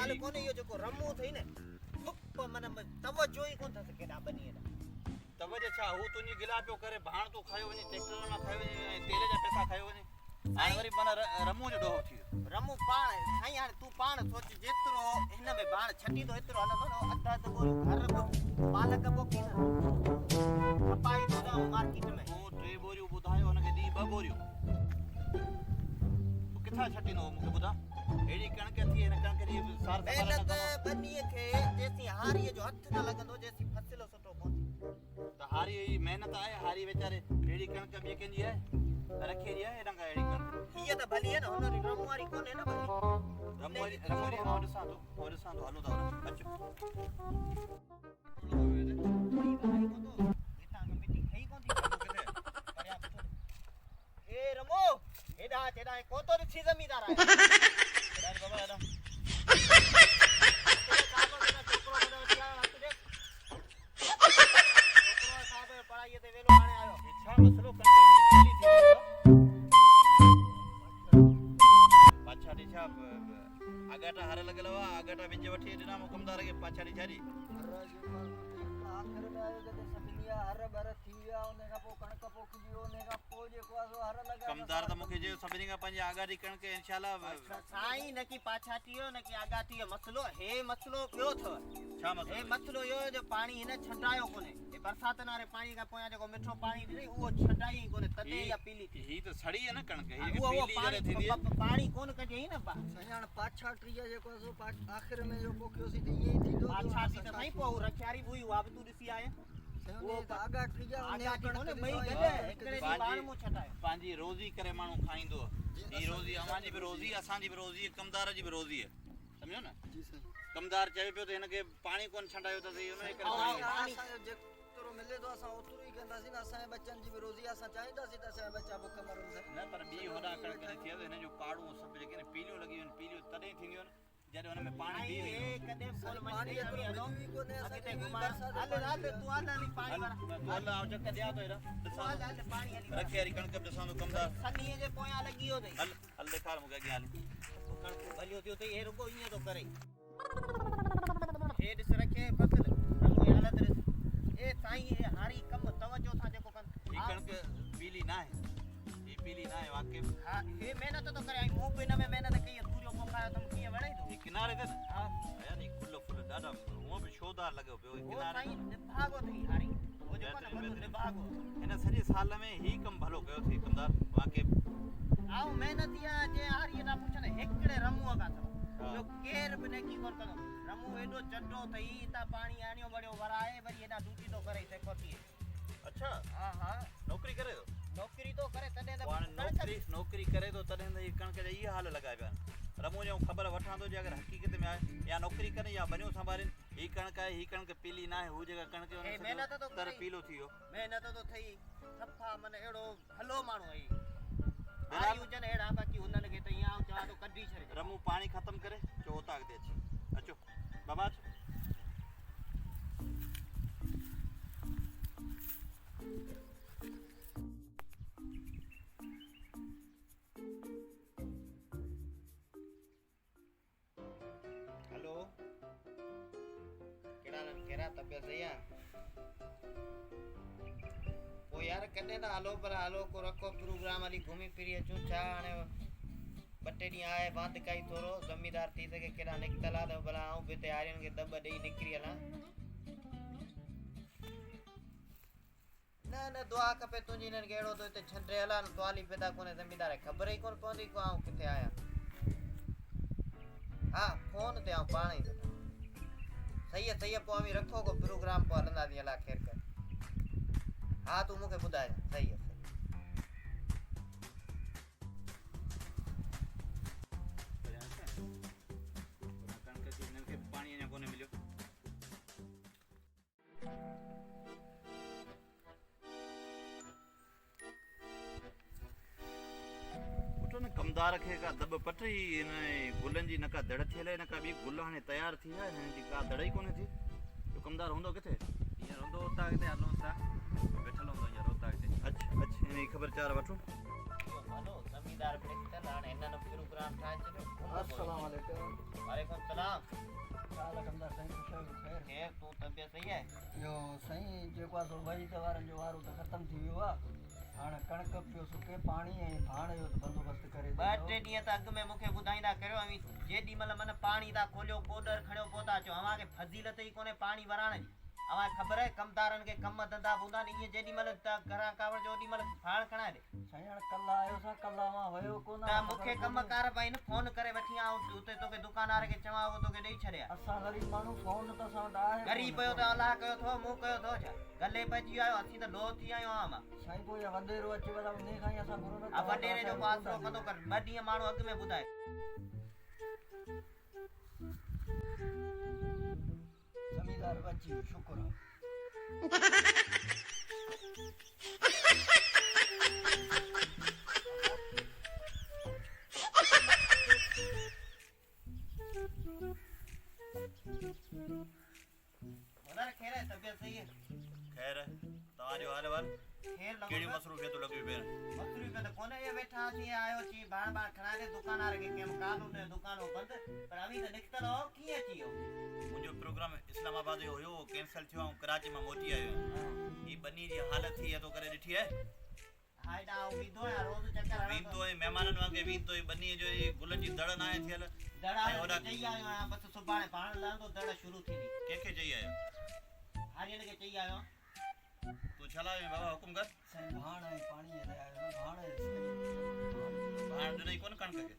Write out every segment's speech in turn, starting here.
हाल कोने यो जेको रमू थई ने थुप मन तवज्जो ही कोन था केडा बनी एडा तवज्जो छा हु तुनी गिला पियो करे भाण तू खायो वने ट्रैक्टर में खायो वने तेल जा पैसा खायो वने आई वरी मन रमू जो डोहो थी रमू पाण साईं हाणे तू पाण सोच जेतरो हिन में बाण छटी तो एतरो हलंदो न अधा तो घर को पालक पोकी न खपाई तो मार्केट में ओ टे बोरियो बुधायो उनके दी ब बोरियो तो किथा छटी नो मुके बुधा एडी कणक थी न कणक दी सार मेहनत बनी के जेसी हारी जो हथ न लगंदो जेसी फसलो सुठो कोन तो हारी मेहनत आए हारी बेचारे एडी कणक बे केंजी है रखे रिया है डंगा एडी कणक हिय त भली है न हुन रमुआरी कोने न भली रमुआरी और सातो हलो दा अच्छा ए रमो एडा चेडा को तो छी जमींदार है एडा बाबा एडा पढ़ाई ते वेलो आने आयो छा मसलो कणक पाछाडी छा आगाटा हारे लगलवा आगाटा विच वठी दिना मुकमदार के पाछाडी छाडी आखिर में आयो जदे समिया हर बर थिया ओने का पो कणक पोखजी ओने का पो जे को हर लगा कमदार त मुखे जे सभिनी का पंजे आगाडी कणक इंशाल्लाह साईं न की पाछाटियो न की आगाटियो मसलो हे मसलो क्यों थो छा मसलो हे मसलो यो जो पानी हिन छंडायो कोने ए बरसात नारे पानी का पोया जो मिठो पानी दी वो छंडाई कोने तदे या पीली थी ही तो सड़ी है ना कणक ही के वो पीली जरे थी पानी कोन कजे ही ना सयाण पाछाटिया जे को सो आखिर में जो पोखियो सी ये थी दो पाछाटी त नहीं पो रखियारी बुई वाब तू दिसी आए वो आगाटिया कोने मई गले एकड़े दी बाण मु छटायो पांजी रोजी करे मानू खाइंदो ई रोजी अमाजी भी रोजी असांजी भी रोजी कमदार जी भी रोजी है समझो ना जी सर कमदार चए पियो त इनके पानी कोन छंडायो त इयो ने पानी जेतरो मिले तो असा ओतरो ही कंदासी ना असा बच्चन जी भी रोजी असा चाहीदासी त असा बच्चा बुख मरन से न पर बी होडा कणक ने थियो इन जो काड़ू सब जेके ने पीलियो लगी इन पीलियो तडे थींदियो न जरे उन में पानी दी ए कदे फूल पानी मंडी एतरो में भी को ने असा अगे घुमा हाल तू आला नी पानी वाला हाल आओ जक दिया तो एरा हाल पानी हली रखे री कणक दसा नो कमदार सनी जे पोया लगी हो दे हल दिखार मुके गया हाल कणक भलियो थियो तो ए रुको इए तो करे ए दिस रखे फसल रंगो हालत ए साईं ए हारी कम तवज्जो था जेको कन ई कणक पीली ना है ई पीली ना है वाकई हां ए मेहनत तो करे आई मुंह पे न में मेहनत कई पूरो पोखायो तुम किए वणे तो ई किनारे ते हां यानी कुल्लो फुल दादा वो भी शोदार लगे पियो वो किनारे साईं निभागो थई हारी वो जो कन भलो निभागो इन सॼे साल में ही कम भलो कयो थी कमदार वाकई आओ मेहनतिया जे हारी ना पुछने हेकड़े रमुआ का था जो केर बने की कोन कनो रमू एडो चड्डो थई ता पानी आनियो बड़ो वराए वरी एना ड्यूटी तो करे थे कोती अच्छा हां हां नौकरी करे तो नौकरी तो करे तने नौकरी करे तो तने ये कणक जे ये हाल लगा पिया रमू जो खबर वठा तो जे अगर हकीकत में आए या नौकरी करे या बनियो संभारिन ही कणक है ही कणक पीली ना है हो जगह कणक ए मेहनत तो तर पीलो थियो मेहनत तो थई सफा मन एडो भलो मानो है हारी उजन एड़ा बाकी उनन के त यहां चवा तो कड्डी छरे रमू पानी खत्म करे चोता दे अचो बाबा हेलो केड़ा तबियत सही है वो यार कने दा हलो पर हलो को रखो प्रोग्राम वाली घूमी फिरी अचो छा हाने बटे डी आए बांध काई थोरो जमींदार थी सके केड़ा निकतला तो भला आऊं बे तैयारियन के दब देई निकरी हला न दुआ कपे तुंजी न गेड़ो तो ते छंडरे हला न तवाली पैदा कोने जमींदार खबर ही कोन पौंदी को आऊं किथे आया हां फोन ते आ पाणी सही है पो हमी रखो को प्रोग्राम को हलंदा दी हला खैर कर हां तू मुके बुधाय सही है कमदार खे का दब पटरी इन गुलन जी नका दड़ थियल नका बी गुल हाने तैयार थी है हिन जी का दड़ ही कोने थी तो कमदार होंदो किथे ये होंदो उता के हलो सा बैठल होंदो यार उता के अच्छा इने खबर चार वठो हलो जमीन जमीदार निकतल हाणे हिननि प्रोग्राम ठाहे छॾियो। अस्सलाम वालेकुम। वालेकुम सलाम। छा लॻंदा साईं ख़ुशि ख़ैर? ख़ैर तूं तबियत सही आहे? इहो साईं जेको आहे सो वही वारनि जो वारो त ख़तमु थी वियो आहे। हाणे कणिक पियो सुके पाणी ऐं भाण जो बंदोबस्तु करे ॿ टे ॾींहं त अॻु में मूंखे ॿुधाईंदा करियो जेॾी महिल मन पाणी था खोलियो कोडर खणियो पोइ था चओ अव्हांखे फज़ीलत ई कोन्हे पाणी वराइण जी। अव्हांखे ख़बर आहे कमदारनि खे कम धंधा हूंदा आहिनि ईअं जेॾी महिल घरां कावड़ जो ओॾी महिल भाण खणाए ॾे। साईं हाणे कल्ह आयो सां कल्ह मां वियो कोन त मूंखे कमकार भाई न फोन करे वठी आ उते तोखे दुकानदार खे चवां उहो तोखे ॾेई छॾिया। असां ग़रीब माण्हू फोन त असां वटि आहे गरीब पियो त अलाह कयो थो मूं कयो थो छा गले पइजी आयो असीं त लो थी आहियूं आम साईं पोइ इहा वॾेरो अची वञा उन खां ई असां गुरू न वॾेरे जो आसरो कंदो कर 2 ॾींहं माण्हू अॻु में ॿुधाए। ज़मीदार अची शुक्र आहे। खैर है तबियत सही है? खैर तव्हांजो हाल वाल खैर लॻो कहिड़ी मसरूफ़ियत लॻी पिया मसरूफ़ त कोन्हे इहे वेठा थी आयो छी बाण बाण खणा दे दुकानदार खे केम कान उन दुकान बंद पर अभी त निकतल हो कीअं अची वियो? मुंहिंजो प्रोग्राम इस्लामाबाद जो हुयो कैंसिल थियो ऐं कराची मां मोटी आयो ही बनी जी हालत थी है तो करे ॾिठी आहे हाय डा वींदो है रोज चक्कर वींदो है मेहमाननि वांगे वींदो है बनी जो ये गुलनि जी दड़ नाहे थियल दड़ा चई आयो आहियां बस सुभाणे पाण लहंदो दड़ शुरू थींदी। कंहिंखे चई आयो हारियन खे चई आयो तूं छा लाइ बाबा हुकुम कर साईं भाण ऐं पाणीअ लाइ आयो न भाण भाण ॾिनई कोन कणिक खे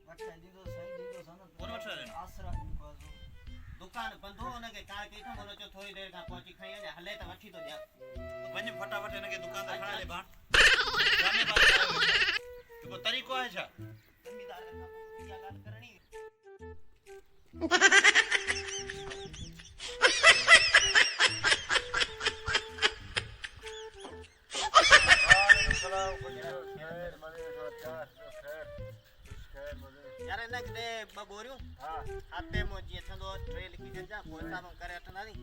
वठाए ॾींदो साईं ॾींदो सन कोन वठियो ॾिनो? आसरा ॾींदो आहे सो। दुकान बंद हो हुनखे कार कई थो हुन चयो थोरी देरि खां पहुची खणी वञे हले त वठी थो ॾियां। वञ फटाफट हिनखे दुकान ते खणाए ॾे भाण जाने बात आयो जेको तरीक़ो आहे छा ज़मीदार खां पोइ इहा ॻाल्हि करणी यार हिनखे ॾे 2 बोरियूं खाते में जीअं थींदो 3 लिखी छॾिजां पोइ हिसाब करे वठंदासीं।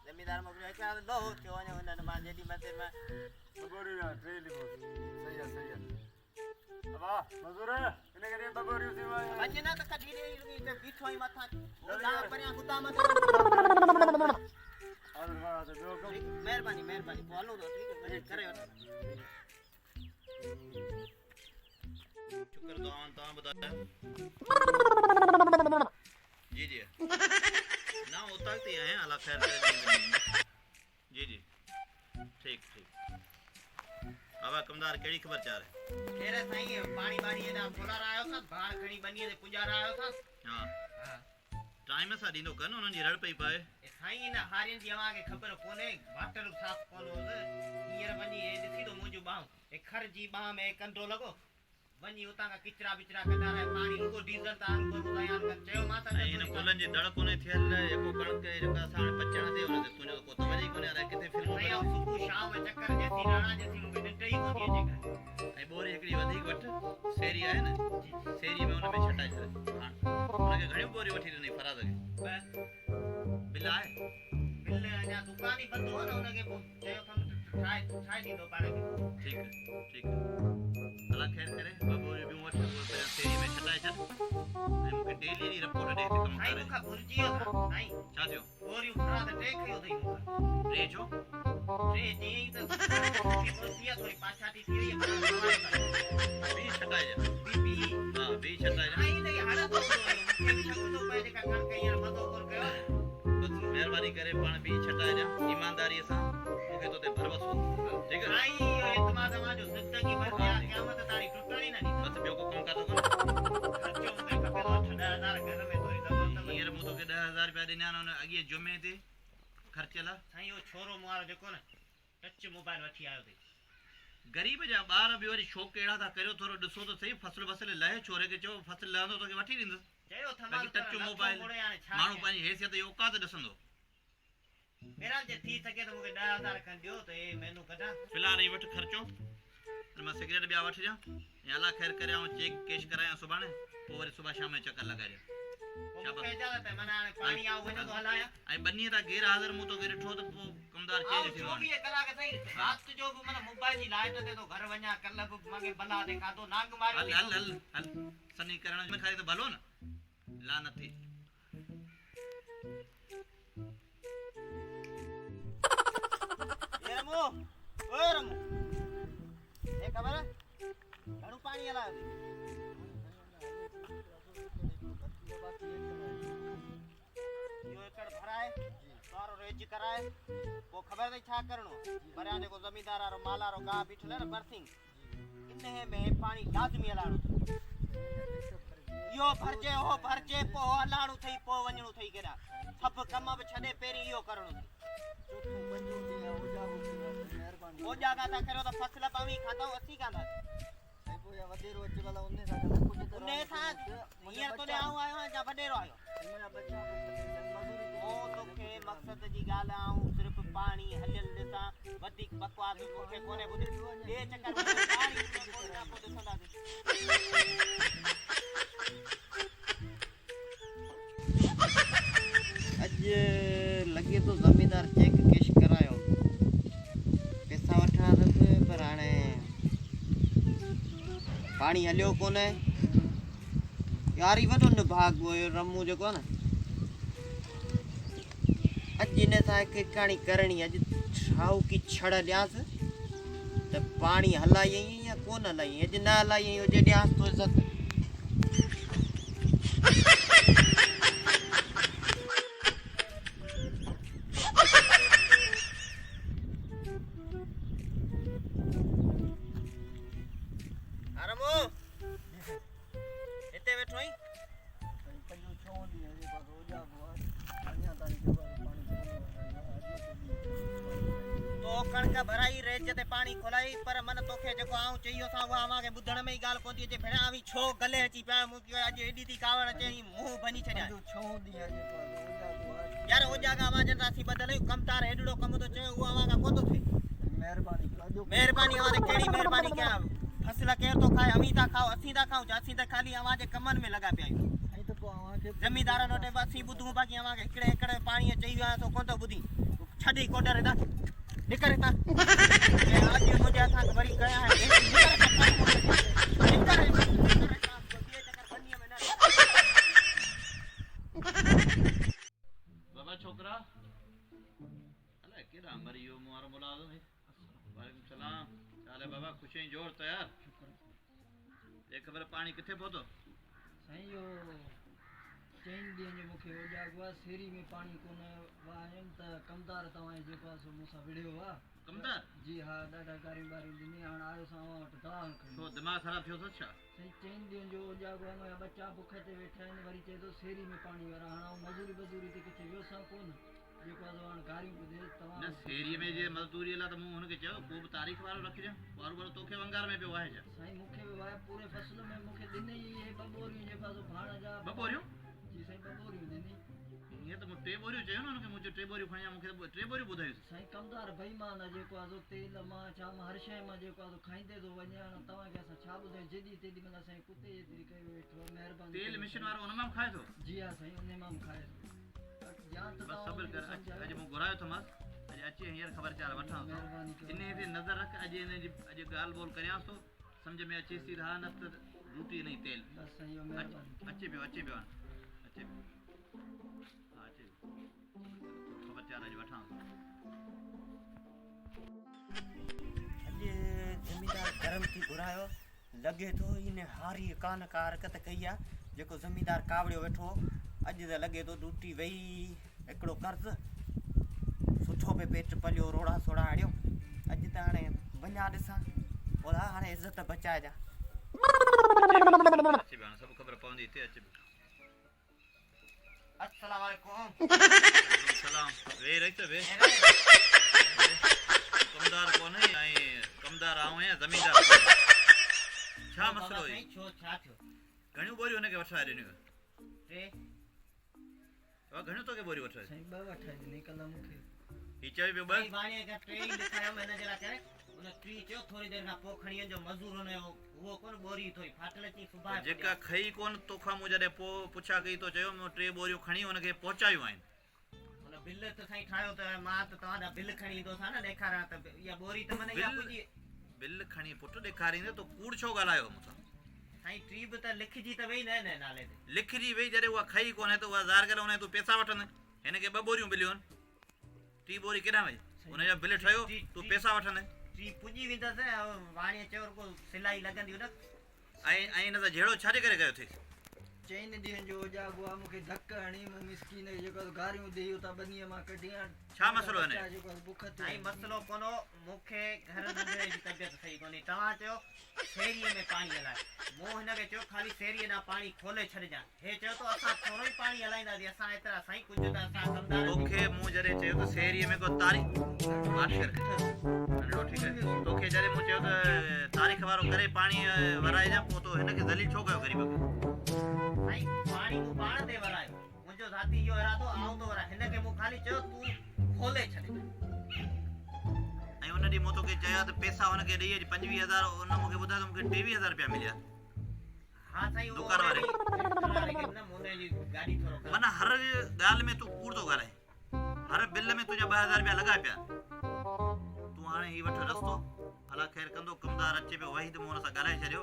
ज़मीदार में हिकु हंधि ॾहो थियो वञे हुननि मां जेॾी महिल मां वञ न त कढी ॾे बीठो ई मथां परियां गुदाम महिरबानी महिरबानी पोइ हलूं थो ठीकु आहे करे वठो। शुक्र दुआन तव्हां ॿुधायो जी जी ना उतां ते आया अल्लाह खैर करे जी जी ठीक ठीक बाबा कमदार केड़ी खबर चाह रहे तेरे साईं पानी बानी एदा फुलार आयो था भाण खणी बनी ते पुजारा आयो था हां टाइम सां ॾींदो कन उन्हनि जी रड़ पई पाए साईं न हारियन जी अवां खे ख़बर कोने वाटर साफ कोन हो हींअर वञी ॾिसी तो मुंहिंजो बाह खर जी बाह में कंडो लॻो वञी उतां खां किचरा बिचरा कढाए पाणी रुगो डीज़ल तां रुगो तयार कर चयो मां त इन गुलनि जी दड़ कोने थियल एको कणक जेका असां पचण ते उन ते तुंहिंजो को तवजी कोने अरे किथे फिल्म भैया सुबुह शाम में चक्कर जैसी राणा जैसी मूंखे ॾिठ ई कोन अचे ऐं बोरी हिकिड़ी वधीक वठ सेरी आहे न सेरी में उन में छटाए छॾ हां उनखे घणियूं बोरी वठी ॾिनई फराद खे बिल आहे बिल अञा दुकान ई बंदि हो न हुनखे पोइ चयो ठाहे ॾींदो पाण खे ठीक है अल्लाह खैर करे बोरी ॿियूं वठ पहिरियों सेरी में छटाए छॾ ऐं मूंखे डेली जी रिपोर्ट ॾे कमु साईं करे मूंखां भुलिजी वियो था साईं छा थियो बोरियूं खणा त टे खयो अथई मूंखां टे छो टे जीअं ई त थोरी पाछाटी थी वई आहे ॿी छटाए जा बीबी हा ॿी छटाए जा आई त हाणे तो मूंखे बि छको थो पए जेका कणिक हींअर मज़ो कोन कयो बस महिरबानी करे पाण ॿी छटाए जा ईमानदारीअ सां मूंखे तो ते भरवसो ठीक है आई एतमाद जो ज़िंदगी भर यार क़यामत तारी टुटणी न दी बस ॿियो को कमु काथो कोन खर्चो मूंखे खपे 8-10,000 घर में थोरी ज़रूरत हींअर मूं तोखे 10,000 रुपया ॾिना आहिनि हुन अॻिए जुमे ते ख़र्च लाइ साईं उहो छोरो मुआरो जेको न टच मोबाइल वठी आयो अथई ग़रीब जा ॿार बि वरी शौक़ु अहिड़ा था करियो थोरो ॾिसो त सही फसल वसल लहे छोरे खे चओ फसल लहंदो तोखे वठी ॾींदुसि चयो बाक़ी टच मोबाइल माण्हू पंहिंजी हैसियत जी औकात ॾिसंदो मेरा जे थी सके त मूंखे 10,000 खनि ॾियो त हे मेनू कढां फ़िलहाल ही वठ ख़र्चो हाणे मां सिगरेट ॿिया वठी ॾियां या अलाह ख़ैर करे चेक कैश करायां सुभाणे पोइ वरी सुभाणे शाम जो चकर लॻाए ॾियां पोइ शाबाश। मूंखे इजाज़त आहे माना हाणे पाणी आयो वञो थो हलायां ऐं बनीअ तां गेर हाज़िर मूं तोखे ॾिठो त पोइ कमदार चेंज थी वियो 24 कलाक ताईं राति जो बि माना मोबाइल जी लाइट ते तो घर वञा कल्ह बि मांगे बला ते खाधो नांग हल मारियो हल हल हल सनी करण में खाली त भलो न लानत थी ए रमो ओए रमो ए खबर है घणो पाणी हलायो थी यो एकड़ भराए सारो रेज कराए वो खबर नहीं छा करणो भरिया जेको जमींदार वारो माल वारो गाह बीठल है न बर्थिंग इन्हे में पाणी लाज़मी हलाणो यो भरजे हो भरजे पो हलाणो थई पो वञणो थई केॾा सभु कम बि छॾे पहिरीं इहो करणो थई ओजागा था करो तो फसल पावी खाता हूं असी कांदा उन्ने था हींअर तो आऊं आयो आहियां जा वॾेरो आयो ओ तोखे मक़सद जी ॻाल्हि आऊं सिर्फ़ पाणी हलियल ॾिसां वधीक बकवास मूंखे कोन्हे ॿुधी ॿिए चकर में पाणी कोन ना पोइ ॾिसंदासीं अॼु लॻे थो ज़मींदार चेक कैश करायो पैसा वठणा अथसि पर हाणे पाणी हलियो कोन्हे यार ई वॾो न भाग हुयो रमू जेको आहे न अॼु हिन सां हिकु हिकाणी करणी अॼु छाऊ की छड़ ॾियांसि त पाणी हलाई या कोन हलाई अॼु न हलाई हुजे ॾियांसि तो इज़त हिते वेठो आहीं तो कणक भराई रेज ते पाणी खोलाई पर मन तोखे जेको आऊं चयो सा उहा मांखे ॿुधण में ई ॻाल्हि कोन थी अचे भेण आवी छो गले अची पिया मूंखे अॼु एॾी थी कावड़ अचे मुंहुं भञी छॾिया यार हो जागा आवाज़ रासी बदल कमतार एॾो कम तो चयो उहा आवाज़ कोन थो थिए महिरबानी आवाज़ कहिड़ी महिरबानी कयां फसल केर तो खाए अमी था खाओ असीं था खाऊं असीं त ख़ाली आवाज़ कमनि में लॻा पिया आहियूं ज़मींदारनि वटि असीं ॿुधूं बाक़ी अवांखे हिकिड़े हिकिड़े पाणीअ चई वियो आहियां तो कोन थो ॿुधी छॾी कोडर हितां निकर हितां अॼु मुंहिंजे हथां वरी कया बाबा छोकरा अलाए केॾा मरी वियो मूं वारो मुलाज़िम वालेकुम सलाम चाले बाबा खुशी जोर तो यार ये खबर पानी किथे पहुतो साईं यो चईं ॾींहंनि जो मूंखे ओजागो आहे सेरी में पाणी कोन वायमि त कमदार तव्हांजे जेको आहे सो मूंसां विढ़ियो आहे कमदार जी हा ॾाढा गारियूं ॿारियूं ॾिनी हाणे आयो सां अवां वटि दवा खणी तो दिमाग खराब थियो छा साईं चईं ॾींहंनि जो ओजागो आहे मुंहिंजा बच्चा बुख ते वेठा आहिनि वरी चए थो सेरी में पाणी वारा हाणे आउं मज़ूरी बज़ूरी ते किथे वियोसां कोन जेको आहे हाणे गारियूं ॿुधे न तव्हां सेरीअ में जे मज़दूरी लाइ त मूं हुनखे चयो को बि तारीख़ वारो रखिजां वारो वारो तोखे वंगार में पियो आहे छा साईं मूंखे बि वाए पूरे फसल में मूंखे ॾिनई इहे ॿ बोरियूं जेको आहे सो भाण जा ॿ बोरियूं जी साईं ॿ बोरियूं ॾिनई हीअं त मूं टे बोरियूं चयो न हुनखे मुंहिंजो टे बोरियूं खणी मूंखे टे बोरियूं ॿुधायूं साईं कमदार बेईमान आहे जेको आहे सो तेल मां छा मां हर शइ मां जेको आहे सो खाईंदे थो वञे हाणे तव्हांखे असां छा ॿुधायूं जेॾी तेॾी महिल साईं कुते जेतिरी कयो वेठो आहे महिरबानी तेल मिशन वारो हुन मां बि खाए थो जी हा साईं उन मां बि खाए थो ध्यानु त बसि सब्र कर तव्हां अॼु मूं घुरायो थोमांसि अॼु अचे हींअर ख़बर चाल वठां थो महिरबानी कयो इन ते नज़र रख अॼु हिन जी अॼु ॻाल्हि ॿोल करियांसि थो सम्झ में अचेसि थी रहा न त रोटी नहीं तेल बसि साईं इहो महिरबानी अचे पियो अचे पियो अचे पियो हा अचे पियो ख़बर चाल अॼु वठां थो अॼु ज़मींदार गरम थी घुरायो लॻे थो इन हारी कान का हरकत कई आहे जेको ज़मींदार कावड़ियो वेठो अॼु त लॻे थो ड्यूटी वेही हिकिड़ो कर्ज़ सुठो पे पेट पलियो रोड़ा सोड़ा हड़ियो अॼु त हाणे वञा ॾिसां ओला हाणे इज़त बचाइजा अचे पियो सभु ख़बर पवंदी हिते अचे पियो अस्सलाम वालेकुम सलाम वे रही त वे कमदार कोन्हे ऐं कमदार आऊं आहियां ज़मींदार कोन्हे छा मसलो हुई छो छा थियो घणियूं बोरियूं हुनखे वठाए ॾिनियूं टे घणियूं तोखे बोरियूं वठाए साईं ॿ वठाए ॾिनई कल्ह मूंखे ही चवे पियो भाई बाणी का टे ही दिखायो मैंने जरा करे उन टी चयो थोरी देरि खां पोइ खणी वञो मज़दूर हुनजो उहो कोन बोरी थोरी फाटल अची सुभाए जेका खई कोन तोखां मूं जॾहिं पोइ पुछा कई तो चयो मूं 3 बोरियूं खणी हुनखे पहुचायूं आहिनि हुन बिल त साईं ठाहियो त मां त तव्हांजा बिल खणी ईंदोसां न ॾेखारियां त इहा बोरी त माना इहा पुॼी बिल खणी पुटु ॾेखारींदे तो कूड़ छो ॻाल्हायो मूंसां साईं टी बि त लिखिजी त वेई न नाले ते लिखजी वेई जॾहिं उहा खई कोन्हे त उहा ज़ाहिर करे हुनजा तूं पैसा वठंदे हिनखे 2 बोरियूं मिलियूं आहिनि 3 बोरी केॾां वई हुनजा बिल ठहियो तूं पैसा वठंदे टी पुॼी वेंदसि वाणीअ चयो को सिलाई लॻंदी न ऐं हिन सां जहिड़ो छाजे करे कयो अथई चइनि ॾींहंनि जो जाॻो आहे मूंखे धक हणी मूं मिसकीन खे जेको गारियूं ॾेई उतां ॿनीअ मां कढी छा मसइलो हिन जेको बुख ते साईं मसइलो कोन्हो मूंखे घर नंढड़े जी तबियत सही कोन्हे तव्हां चयो सेरीअ में पाणी हलाए मूं हिनखे चयो ख़ाली सेरीअ ॾांहुं पाणी खोले छॾिजां हे चयो तो असां थोरो ई पाणी हलाईंदासीं असां एतिरा साईं कुझु त असां सम्झां तोखे मूं जॾहिं चयो त सेरीअ में को तारीख़ आख़िर नंढड़ो ठीकु आहे तोखे जॾहिं मूं चयो त तारीख़ वारो करे पाणी वराइजां पोइ तो हिनखे ज़लील छो कयो ग़रीब खे साईं पाणी तूं पाण ते वरायो मुंहिंजो ज़ाती इहो इरादो आऊं थो वराए हिनखे मूं ख़ाली चयो तूं खोले छॾिजां ऐं उन ॾींहुं मूं तोखे चया त पैसा हुनखे ॾेई अच 25,000 उन मूंखे ॿुधायो त मूंखे 23,000 रुपया मिलिया हा साईं दुकान वारे न मुने जी गाॾी थोरो माना हर ॻाल्हि में तूं कूड़ थो ॻाल्हाए हर बिल में तुंहिंजा 2,000 रुपया लॻा पिया तूं हाणे हीउ वठ रस्तो अला ख़ैर कंदो कमदार अचे पियो वही त मूं हुन सां ॻाल्हाए छॾियो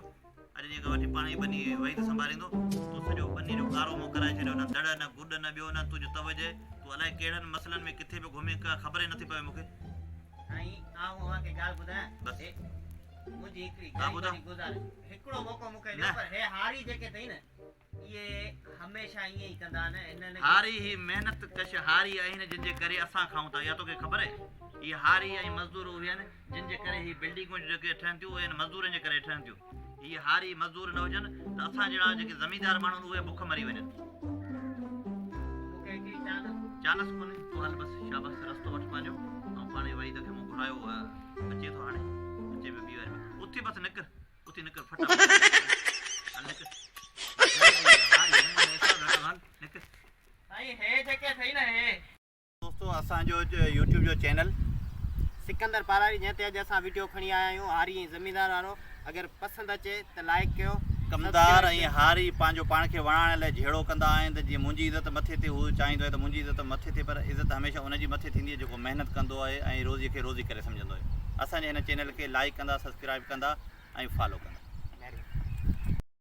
अॼु जेका वठी पाणी बनी वही त संभालींदो तूं सॼो बनी जो कारो मूं कराए छॾियो न दड़ न गुॾ न ॿियो न तुंहिंजो तवजे तूं अलाए कहिड़नि मसइलनि में किथे पियो घुमे का ख़बर ई नथी पवे मूंखे साईं आऊं तव्हांखे ॻाल्हि ॿुधायां बसि मुंहिंजी हिकिड़ी हा, ॿुधायो। ग़रीबी गुज़ारिश हिकिड़ो मौक़ो मूंखे न। ॾियो पर हे हारी जेके अथई न इहे हमेशह ईअं ई कंदा आहिनि हिननि हारी ही महिनत कश हारी आहिनि जिनजे करे असां खाऊं था इहा तोखे ख़बर आहे इहे हारी ऐं मज़दूर उहे आहिनि जिन जे करे ही बिल्डिंगूं जेके ठहनि थियूं उहे मज़दूरनि जे करे ठहनि थियूं इहे हारी मज़दूर न हुजनि त असां जहिड़ा जेके ज़मींदार माण्हू उहे बुख मरी वञनि मूंखे हिकिड़ी चानस कोन्हे तूं हल बसि शाबाश रस्तो वठ पंहिंजो ऐं पाणे वही दफ़े मूं घुरायो अचे थो हाणे अचे पियो ॿी वारी उथी बसि निकर उथी निकर फटाफट हल निकर निकर साईं हे जेके अथई न हे दोस्तो असांजो यूट्यूब जो चैनल सिकंदर पारारी जंहिं ते अॼु असां वीडियो खणी आया आहियूं हारी ऐं ज़मींदार वारो अगरि पसंदि अचे त लाइक कयो कमदार ऐं हारी पंहिंजो पाण खे वणाइण लाइ जहिड़ो कंदा आहिनि त जीअं मुंहिंजी इज़त मथे थिए हू चाहींदो आहे त मुंहिंजी इज़त मथे थिए पर इज़त हमेशह उनजी मथे थींदी आहे जेको महिनत कंदो आहे ऐं रोज़ीअ खे रोज़ी करे सम्झंदो आहे असांजे हिन चैनल खे लाइक कंदा सब्सक्राइब कंदा ऐं फॉलो कंदा